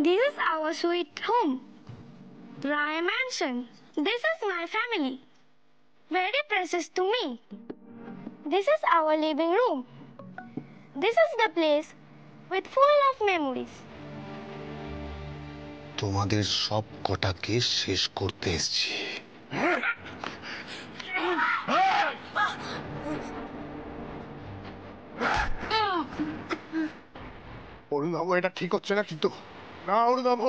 This is our sweet home. Raya Mansion. This is my family. Very precious to me. This is our living room. This is the place with full of memories. তোমাদের সব কটাকে শেষ করতে এসেছি। অরুণবাবু, এটা ঠিক হচ্ছে না কিন্তু। না অরুণবাবু,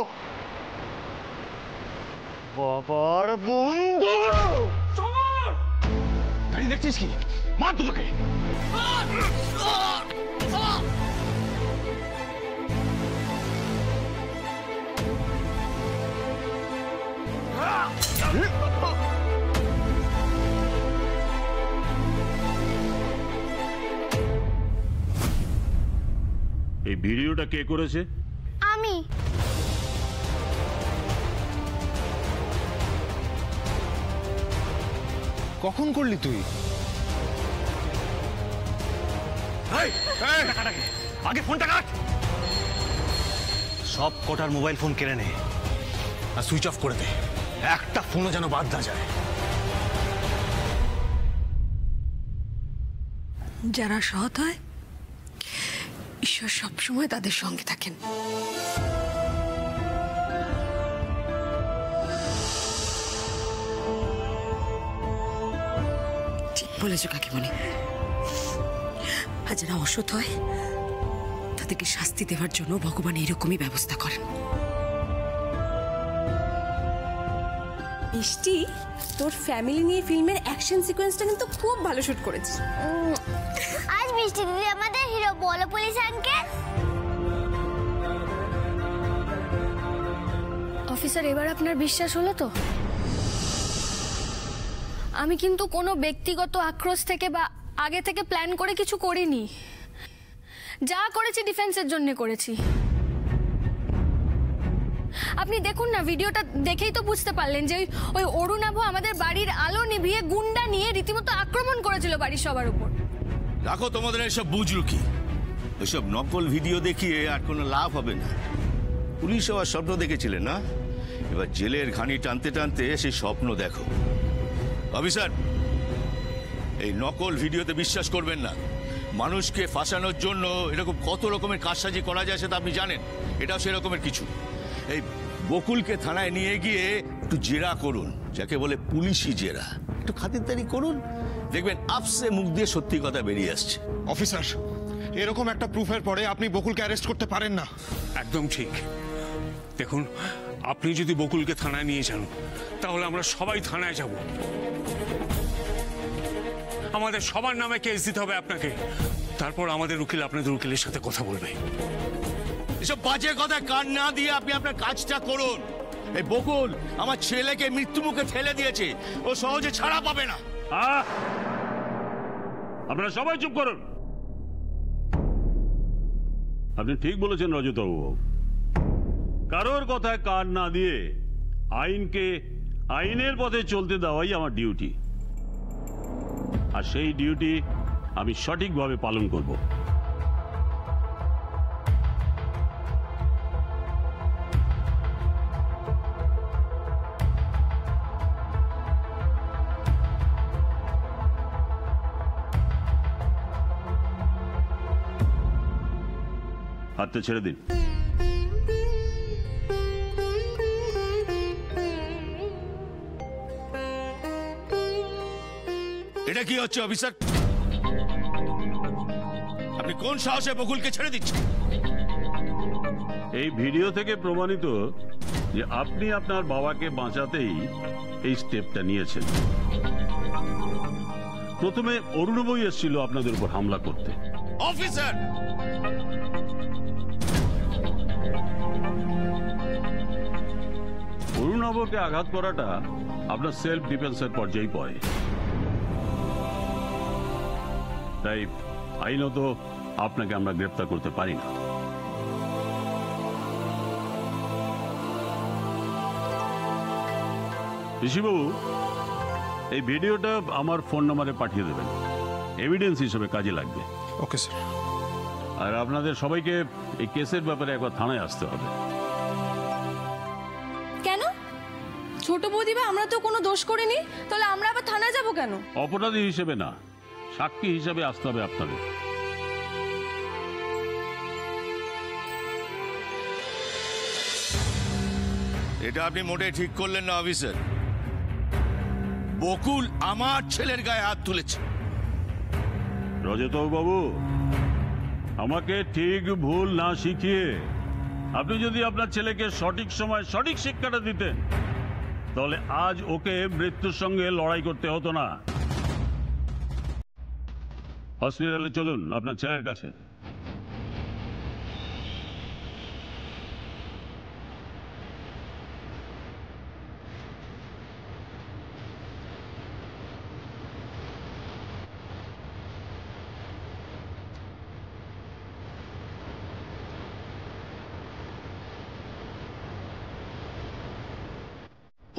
বাবার বন্ধু দাঁড়িয়ে দেখছিস কি? মার দুটোকে। এই ভিডিওটা কে করেছে? আমি। কখন করলি তুই? আগে ফোনটা কাট। সব কটার মোবাইল ফোন কেড়ে নে আর সুইচ অফ করে দে, একটা ফোনও যেন বাদ না যায়। যারা সৎ হয় ঈশ্বর সবসময় তাদের সঙ্গে থাকেন। ঠিক বলেছ কাকিমণি। আর যারা অসৎ হয় তাদেরকে শাস্তি দেওয়ার জন্য ভগবান এরকমই ব্যবস্থা করেন। মিষ্টি, তোর ফ্যামিলি নিয়ে ফিল্মের অ্যাকশন সিকোয়েন্সটা কিন্তু খুব ভালো শুট করেছিস। আজ মিষ্টি দিদি আমাদের হিরো। বলো পুলিশ আঙ্কেল। অফিসার, এবার আপনার বিশ্বাস হলো তো? আমি কিন্তু কোনো ব্যক্তিগত আক্রোশ থেকে বা আগে থেকে প্ল্যান করে কিছু করিনি। যা করেছি ডিফেন্সের জন্য করেছি। আপনি দেখুন না, ভিডিওটা দেখেই তো বুঝতে পারলেন যে ওই অরুণাভ আমাদের বাড়ির আলো নিভিয়ে গুন্ডা নিয়ে রীতিমতো আক্রমণ করেছিল বাড়ির সবার উপর। রাখো তোমাদের এসব বুজরুকি। ওইসব নকল ভিডিও দেখিয়ে আর কোনো লাভ হবে না। পুলিশ হওয়ার স্বপ্ন দেখেছিলেন না? এবার জেলের ঘানি টানতে টানতে সেই স্বপ্ন দেখো। অফিসার, এই নকল ভিডিওতে বিশ্বাস করবেন না। মানুষকে ফাঁসানোর জন্য এরকম কত রকমের কারসাজি করা যায় সেটা আপনি জানেন। এটাও সেরকমের কিছু। এই বকুলকে থানায় নিয়ে গিয়ে একটু জেরা করুন, যাকে বলে পুলিশি জেরা। একটু খাতিরদারি করুন, দেখবেন আপসে মুখ দিয়ে সত্যি কথা বেরিয়ে আসছে। অফিসার, এরকম একটা প্রুফের পরে আপনি বকুলকে অ্যারেস্ট করতে পারেন না। একদম ঠিক। দেখুন, আপনি যদি বকুলকে থানায় নিয়ে যান তাহলে আমরা সবাই থানায় যাব। আমাদের সবার নামে কেস দিতে হবে আপনাকে। তারপর আমাদের উকিল আপনাদের উকিলের সাথে কথা বলবে। এসব বাজে কথা কান না দিয়ে আপনি আপনার কাজটা করুন। এই বকুল আমার ছেলেকে মৃত্যু মুখে ঠেলে দিয়েছে, ও সহজে ছাড়া পাবে না। আপনারা সবাই চুপ করুন। আপনি ঠিক বলেছেন রজতবাবু। কারোর কথায় কান না দিয়ে আইনকে আইনের পথে চলতে দেওয়াই আমার ডিউটি, আর সেই ডিউটি আমি সঠিকভাবে পালন করব। হাতটা ছেড়ে দিন। এটা কি হচ্ছে অফিসার? আপনি কোন সাহসে বকুলকে ছেড়ে দিচ্ছেন? এই ভিডিও থেকে প্রমাণিত যে আপনি আপনার বাবাকে বাঁচাতেই এই স্টেপটা নিয়েছেন। প্রথমে অরুণবই এসেছিল আপনাদের উপর হামলা করতে। অফিসার, অরুণবকে আঘাত করাটা আপনার সেলফ ডিফেন্সের পর্যায়ে পড়ে। তাই আইনত আপনাকে আমরা গ্রেফতার করতে পারি না। ঋষিবাবু, এই ভিডিওটা আমার ফোন নম্বরে পাঠিয়ে দেবেন, এভিডেন্স হিসেবে কাজে লাগবে। Okay sir. আর আপনাদের সবাইকে এই কেসের ব্যাপারে একবার থানায় আসতে হবে। কেন? ছোট বৌদিবা আমরা তো কোনো দোষ করিনি, তাহলে আমরা আবার থানায় যাব কেন? অপরাধী হিসেবে না, সাক্ষী হিসেবে আসতে হবে আপনাদের। এটা আপনি মোটেই ঠিক করলেন না অফিসার। বকুল আমার ছেলের গায়ে হাত তুলেছে। রজতবাবু বাবু, আমাকে ঠিক ভুল না শিখিয়ে আপনি যদি আপনার ছেলেকে সঠিক সময় সঠিক শিক্ষাটা দিতেন, তাহলে আজ ওকে মৃত্যুর সঙ্গে লড়াই করতে হতো না। হসপিটালে চলুন আপনার ছেলের কাছে।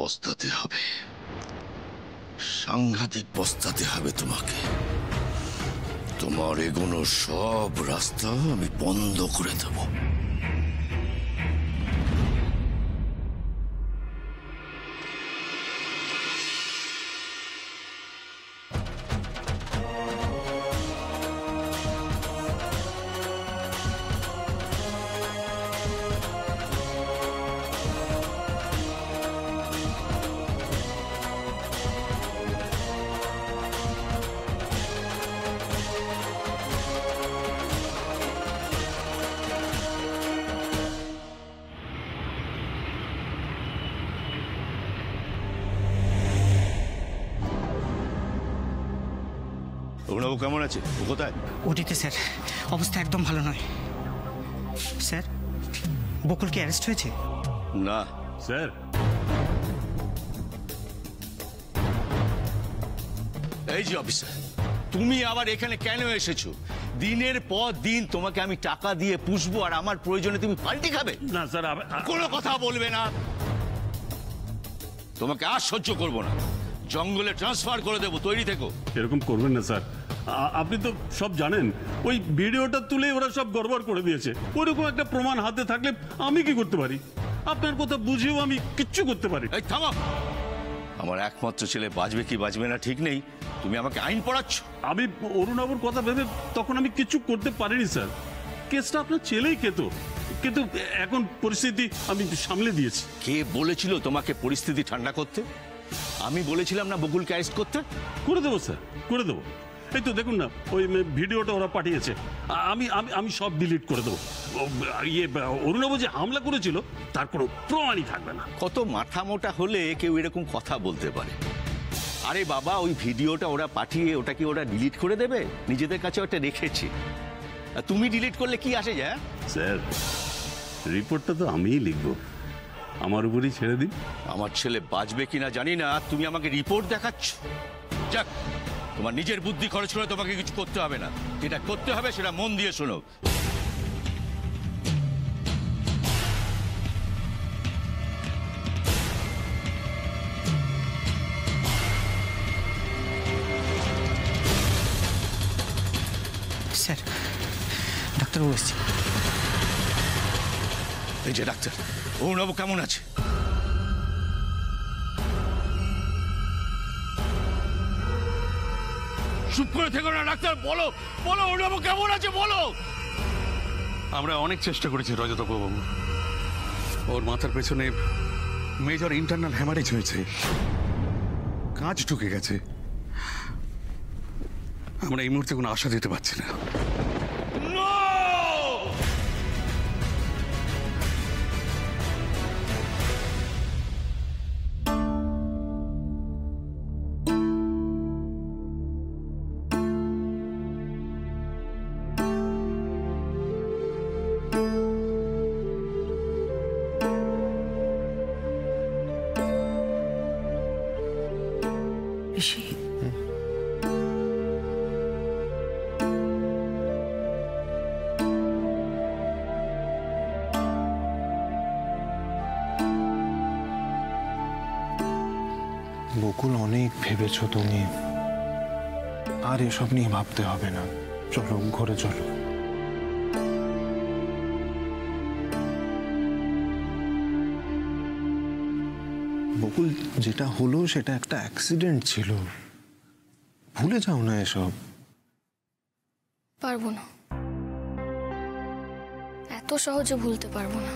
পস্তাতে হবে, সাংঘাতিক পস্তাতে হবে তোমাকে। তোমার এগোনো সব রাস্তা আমি বন্ধ করে দেব। অরুণবাবু কেমন আছে? ও কোথায়? ওটিতে স্যার, অবস্থা একদম ভালো নয়। স্যার, বকুল কি অ্যারেস্ট হয়েছে? না স্যার, এই যে অফিসার, তুমি আবার এখানে কেন এসেছো? দিনের পর দিন তোমাকে আমি টাকা দিয়ে পুষবো, আর আমার প্রয়োজনে তুমি পাল্টি খাবে? না স্যার, কোনো কথা বলবে না। তোমাকে আর সহ্য করবো না। জঙ্গলে ট্রান্সফার করে দেবো, তৈরি থেকো। এরকম করবেন না স্যার, আপনি তো সব জানেন। ওই ভিডিওটা তুলে ওরা সব গড়বড় করে দিয়েছে। ওইরকম একটা প্রমাণ হাতে থাকলে আমি কি করতে পারি? আপনার কথা বুঝেও আমি কিচ্ছু করতে পারি। এই থামো! আমার একমাত্র ছেলে বাঁচবে কি বাঁচবে না ঠিক নেই, তুমি আমাকে আইন পড়াচ্ছ। আমি অরুণবাবুর কথা ভেবে তখন আমি কিচ্ছু করতে পারিনি স্যার। কেসটা আপনার ছেলেই খেত, কিন্তু এখন পরিস্থিতি আমি সামলে দিয়েছি। কে বলেছিল তোমাকে পরিস্থিতি ঠান্ডা করতে? আমি বলেছিলাম না বকুলকে অ্যারেস্ট করতে? করে দেবো স্যার, করে দেবো। এই তো দেখুন না, ওই ভিডিওটা ওরা পাঠিয়েছে, আমি আমি আমি সব ডিলিট করে দেবো। অরুণবাবু যে হামলা করেছিল তার কোনো প্রমাণই থাকবে না। কত মাথা মোটা হলে কেউ এরকম কথা বলতে পারে? আরে বাবা, ওই ভিডিওটা ওরা পাঠিয়ে ওটা কি ওরা ডিলিট করে দেবে? নিজেদের কাছে ওটা রেখেছে। তুমি ডিলিট করলে কি আসে যায়? স্যার, রিপোর্টটা তো আমিই লিখবো, আমার উপরই ছেড়ে দিন। আমার ছেলে বাঁচবে কিনা জানি না, তুমি আমাকে রিপোর্ট দেখাচ্ছ। যাক, তোমার নিজের বুদ্ধি খরচ করে তোমাকে কিছু করতে হবে না। যেটা করতে হবে সেটা মন দিয়ে শোনো। স্যার, ডাক্তারবাবু এসছে। এই যে ডাক্তার, অরুণবাবু কেমন আছে? চুপ করে থেকো না ডাক্তার, বলো বলো অরুণবাবু কেমন আছে বলো। আমরা অনেক চেষ্টা করেছি রজতবাবু, ওর মাথার পেছনে মেজর ইন্টারনাল হ্যামারেজ হয়েছে, কাঁচ ঢুকে গেছে। আমরা এই মুহূর্তে কোনো আশা দিতে পারছি না। ঋষি, বকুল, অনেক ভেবেছো তুমি, আর এসব নিয়ে ভাবতে হবে না। চলো ঘরে চলো। বকুল, যেটা হলো সেটা একটা অ্যাক্সিডেন্ট ছিল, ভুলে যাও না এসব। পারবো না, এত সহজে ভুলতে পারবো না।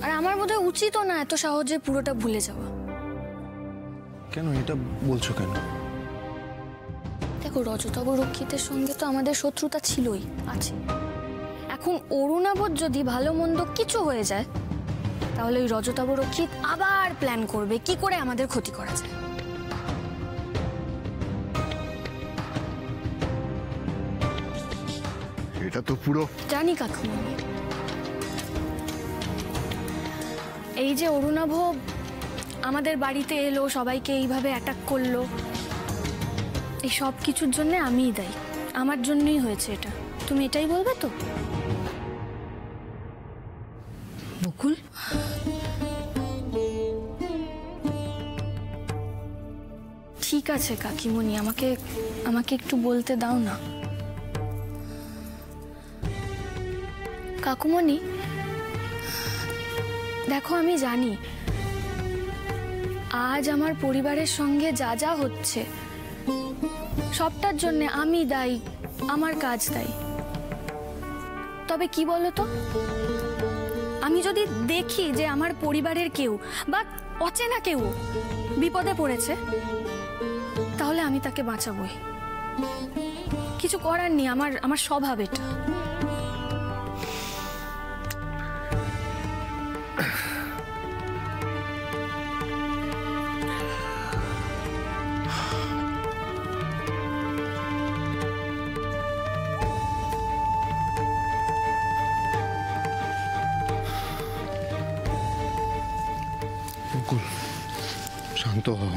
আর আমার বোধহয় উচিতও না এত সহজে পুরোটা ভুলে যাওয়া। কেন এটা বলছো কেন? দেখো, রজতাভ রক্ষিতের সঙ্গে তো আমাদের শত্রুতা ছিলই, আছে। এখন অরুণাভর যদি ভালো মন্দ কিছু হয়ে যায়, তাহলে ওই রজতাভ রক্ষিত আবার প্ল্যান করবে কি করে আমাদের ক্ষতি করা যায়। এটা তো পুরো জানি কাকুমণি, এই যে অরুণাভ আমাদের বাড়িতে এলো, সবাইকে এইভাবে অ্যাটাক করলো, এই সব কিছুর জন্য আমিই দায়ী, আমার জন্যই হয়েছে এটা। তুমি এটাই বলবে তো? বকুল, ঠিক আছে কাকিমণি, আমাকে একটু বলতে দাও না। কাকুমণি, দেখো, আমি জানি আজ আমার পরিবারের সঙ্গে যা যা হচ্ছে সবটার জন্য আমি দায়ী, আমার কাজ দায়ী। তবে কি বলো তো, আমি যদি দেখি যে আমার পরিবারের কেউ বা অচেনা কেউ বিপদে পড়েছে, তাহলে আমি তাকে বাঁচাবই। কিছু করার নেই, আমার স্বভাব এটা। বকুল, শান্ত হও।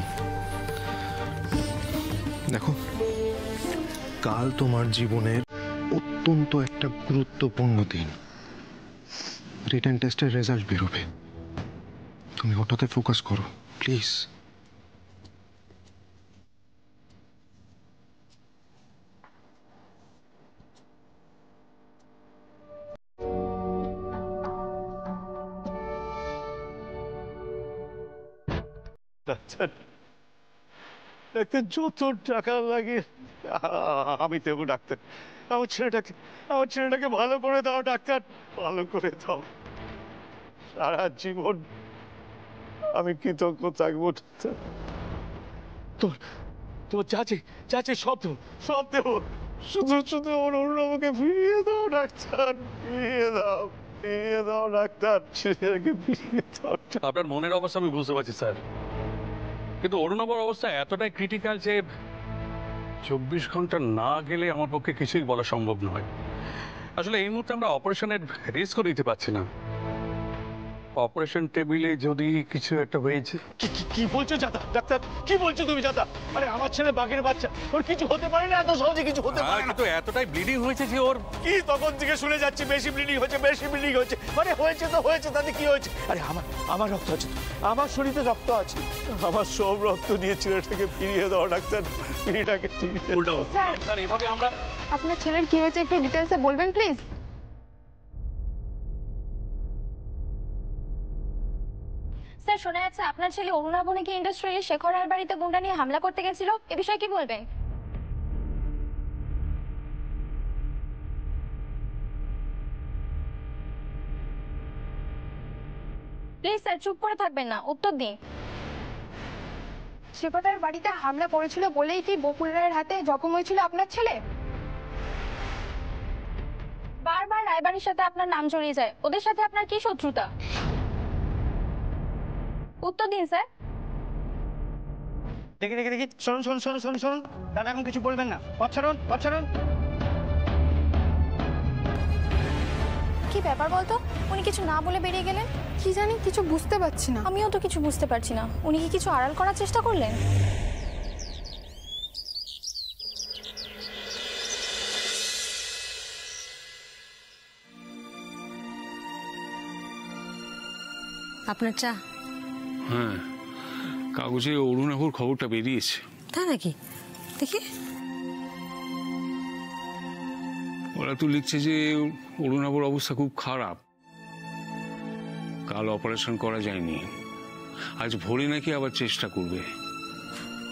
দেখো, কাল তোমার জীবনের অত্যন্ত একটা গুরুত্বপূর্ণ দিন। রিটেন টেস্টের রেজাল্ট বেরোবে, তুমি ওটাতে ফোকাস করো প্লিজ। ডাক্তার, যত টাকা লাগে আমি দেবো ডাক্তার। আমার ছেলেটাকে ভালো করে দাও ডাক্তার, ভালো করে দাও। সারা জীবন আমি কৃতজ্ঞ থাকবো ডাক্তার। তোর চাচি সব দেবো, শুধু ওর অরুণাভকে ফিরিয়ে দাও ডাক্তার, ফিরিয়ে দাও ডাক্তার, ছেলেটাকে ফিরিয়ে দাও। আপনার মনের অবস্থা আমি বুঝতে পারছি স্যার, কিন্তু অরুণাভর অবস্থা এতটাই ক্রিটিক্যাল যে 24 ঘন্টা না গেলে আমার পক্ষে কিছুই বলা সম্ভব নয়। আসলে এই মুহূর্তে আমরা অপারেশনের রিস্কও নিতে পারছি না। অপারেশন টেবিলে যদি কিছু একটা হয়েছে। কি বলছো জাদা? ডাক্তার, কি বলছো তুমি জাদা? আরে আমার ছেলে বাঘের বাচ্চা, ওর কিছু হতে পারে না, এত সহজে কিছু হতে পারে না। কিন্তু এতটাই ব্লিডিং হয়েছে যে ওর কি তখন থেকে শুনে যাচ্ছি বেশি ব্লিডিং হচ্ছে। মানে হয়েছে তো হয়েছে, তাতে কি হয়েছে? আরে আমার রক্ত আছে, আমার শরীরে রক্ত আছে, আমার সব রক্ত নিয়ে ছেলেটাকে ফিরিয়ে দাও ডাক্তার, ছেলেটাকে ফিরিয়ে দাও। স্যার, এভাবে আমরা আপনার ছেলের কি হয়েছে একটু ডিটেলসে বলবেন প্লিজ? স্যার, শোনা যাচ্ছে আপনার ছেলে অরুণাভ নাকি ইন্ডাস্ট্রিয়াল শেখর রায়ের বাড়িতে গুন্ডা নিয়ে হামলা করতে গেছিল, এ বিষয়ে কি বলবেন? প্লিজ স্যার, চুপ করে থাকবেন না, উত্তর দিন। শেখর রায়ের বাড়িতে হামলা করেছিল বলেই কি বকুল রায়ের হাতে জখম হয়েছিল আপনার ছেলে? বারবার রায়বাড়ির সাথে আপনার নাম জড়িয়ে যায়, ওদের সাথে আপনার কি শত্রুতা? উত্তর দিন স্যার। দেখি শুনুন, দাদা এখন কিছু বলবেন না, পথ ছাড়ুন। কি ব্যাপার বলতো, উনি কিছু না বলে বেরিয়ে গেলেন? কি জানি, কিছু বুঝতে পারছি না। আমিও তো কিছু বুঝতে পারছি না। উনি কি কিছু আড়াল করার চেষ্টা করলেন? আপনার চা? হ্যাঁ, কাগজে অরুণাভর খবরটা বেরিয়েছে। তা নাকি? দেখি। ওরা তো লিখছে যে অরুণাভর অবস্থা খুব খারাপ, কাল অপারেশন করা যায়নি, আজ ভোরে নাকি আবার চেষ্টা করবে।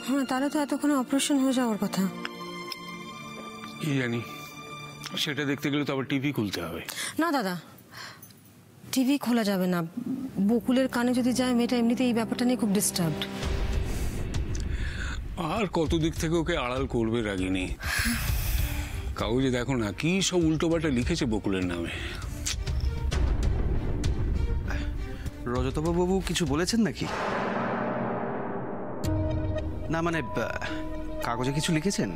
হ্যাঁ, তাহলে তো এতক্ষণে অপারেশন হয়ে যাওয়ার কথা। কি জানি, সেটা দেখতে গেলে তো আবার টিভি খুলতে হবে। না দাদা, টিভি খোলা যাবে না। বকুলের কানে যদি যায়, মেয়েটা এমনিতে এই ব্যাপারটা নিয়ে খুব ডিস্টার্বড। আর কত দিক থেকে ওকে আড়াল করবে রাগিনী। কাগজে দেখো না কি সব উল্টোপাল্টা লিখেছে বকুলের নামে। রজতবাবু কিছু বলেছেন নাকি? না মানে কাগজে কিছু লিখেছেন?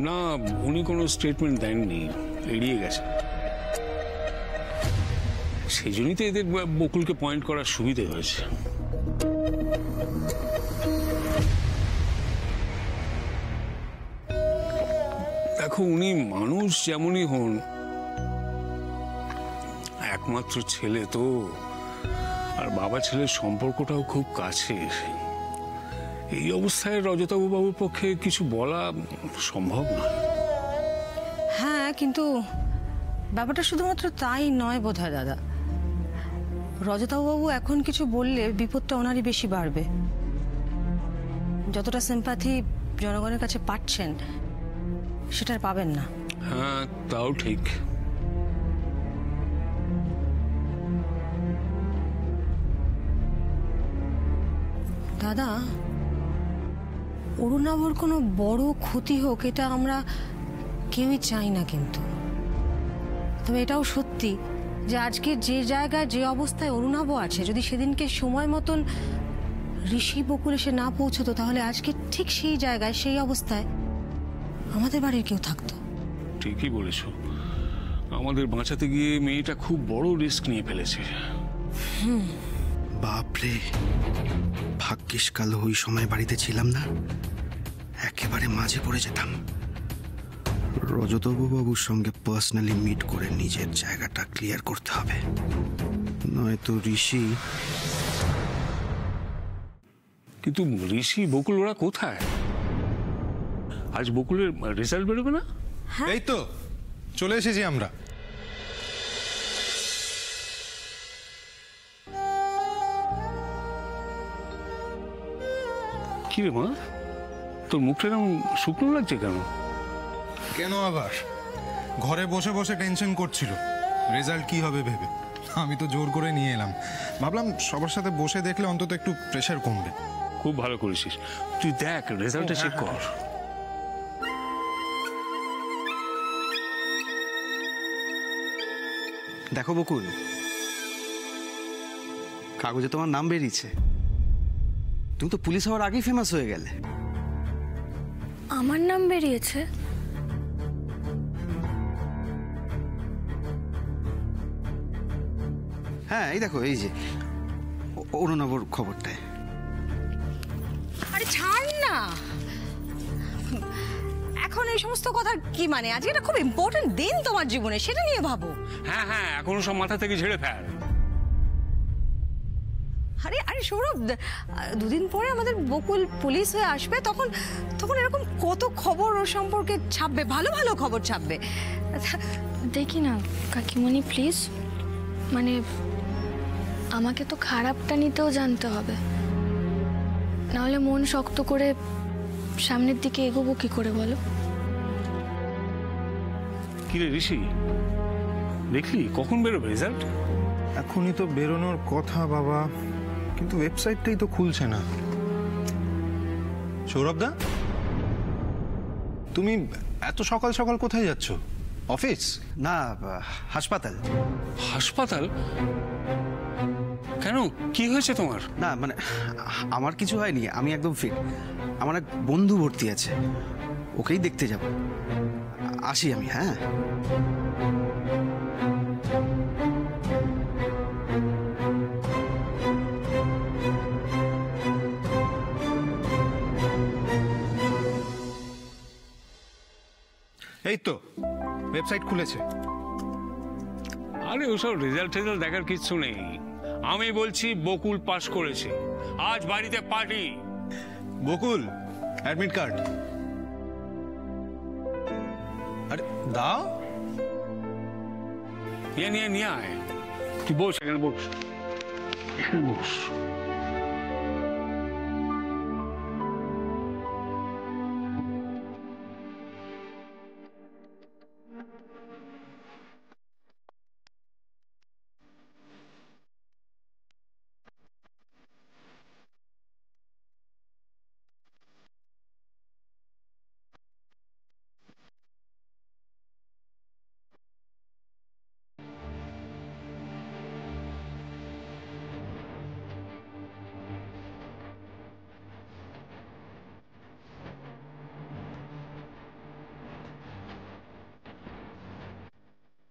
না, উনি কোনো স্টেটমেন্ট দেননি, এড়িয়ে গেছে। সেই জন্যই তো এদের বকুলকে পয়েন্ট করার সুবিধে হয়েছে। দেখো, উনি মানুষ যেমনই হন, একমাত্র ছেলে তো, আর বাবা ছেলের সম্পর্কটাও খুব কাছের। এই অবস্থায় রজতবাবু বাবুর পক্ষে কিছু বলা সম্ভব নয়। হ্যাঁ, কিন্তু ব্যাপারটা শুধুমাত্র তাই নয় বোধহয় দাদা। রজতবাবু এখন কিছু বললে বিপদটা ওনারই বেশি বাড়বে। যতটা সিম্প্যাথি জনগণের কাছে পাচ্ছেন, সেটা পাবেন না। হ্যাঁ, তাও ঠিক। দাদা, অরুণাভর কোনো বড় ক্ষতি হোক, এটা আমরা কেউই চাই না। কিন্তু তবে এটাও সত্যি যে আজকে যে জায়গায় যে অবস্থায় অরুণাভ আছে, যদি সেদিনকে সময় মতন ঋষি বকুল এসে না পৌঁছতো, তাহলে আজকে ঠিক সেই জায়গায় সেই অবস্থায় আমাদের বাড়ির কেউ থাকতো। ঠিকই বলেছ, আমাদের বাঁচাতে গিয়ে মেয়েটা খুব বড় রিস্ক নিয়ে ফেলেছে। বাপরে, ভাগ্যিস কাল ওই সময় বাড়িতে ছিলাম না, একেবারে মাঝে পড়ে যেতাম। রজতবাবুর সঙ্গে পার্সোনালি মিট করে নিজের জায়গাটা ক্লিয়ার করতে হবে, নয়তো ঋষি। কিন্তু ঋষি বকুল ওরা কোথায়? আজ বকুলের রেজাল্ট বেরোবে না? এই তো চলে এসেছি আমরা। কি রে মা, তোর মুখটা এরকম শুকনো লাগছে কেন? কেন আবার? ঘরে বসে বসে টেনশন করছিল রেজাল্ট কি হবে ভেবে। আমি তো জোর করে নিয়ে এলাম, ভাবলাম সবার সাথে বসে দেখলে অন্তত একটু প্রেশার কমবে। খুব ভালো করেছিস, তুই দেখ রেজাল্টটা চেক কর। দেখো বকুল, কাগজে তোমার নাম বেরিয়েছে। তুমি তো পুলিশ হওয়ার আগেই ফেমাস হয়ে গেলে। আমার নাম বেরিয়েছে? হ্যাঁ, এই দেখো, এই যে অরুণাভর খবরটায়। আরে ছাড় না, এখন এই সমস্ত কথা কি মানে? আজকে এটা খুব ইম্পর্টেন্ট দিন তোমার জীবনে, সেটা নিয়ে ভাবো। হ্যাঁ হ্যাঁ, এখনো সব মাথা থেকে ঝেড়ে ফেল। আরে আরে সৌরভ, দুদিন পরে আমাদের বকুল পুলিশ হয়ে আসবে, তখন তখন এরকম কত খবর ওর সম্পর্কে ছাপবে, ভালো ভালো খবর ছাপবে। দেখি না কাকিমণি প্লিজ, মানে আমাকে তো খারাপটা নিতেও জানতে হবে, নাহলে মন শক্ত করে সামনের দিকে এগোবো কি করে বলো? কি রে ঋষি, দেখলি কখন বেরোবে রেজাল্ট? এখনই তো বেরোনোর কথা বাবা, কিন্তু ওয়েবসাইটটাই তো খুলছে না। সৌরভদা, তুমি এত সকাল সকাল কোথায় যাচ্ছ? অফিস? না, হাসপাতাল। হাসপাতাল? কেন, কি হয়েছে তোমার? না মানে আমার কিছু হয়নি, আমি একদম ফিট। আমার এক বন্ধু ভর্তি আছে, ওকেই দেখতে যাব। আসি আমি। হ্যাঁ, এই তো ওয়েবসাইট খুলেছে। আরে ওসব রেজাল্ট টেজাল্ট দেখার কিচ্ছু নেই, আমি বলছি বকুল পাস করেছে, আজ বাড়িতে পার্টি। বকুল অ্যাডমিট কার্ড। আরে দাও। নিয়ে আয়, তুই বস এখানে বস। ঘুষ।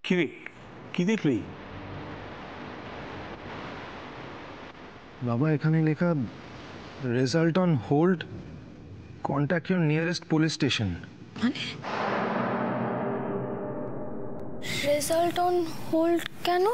কিরে, কি দেখলি? বাবা, এখানে লেখা result on hold, contact your nearest police station. Result on hold কেন?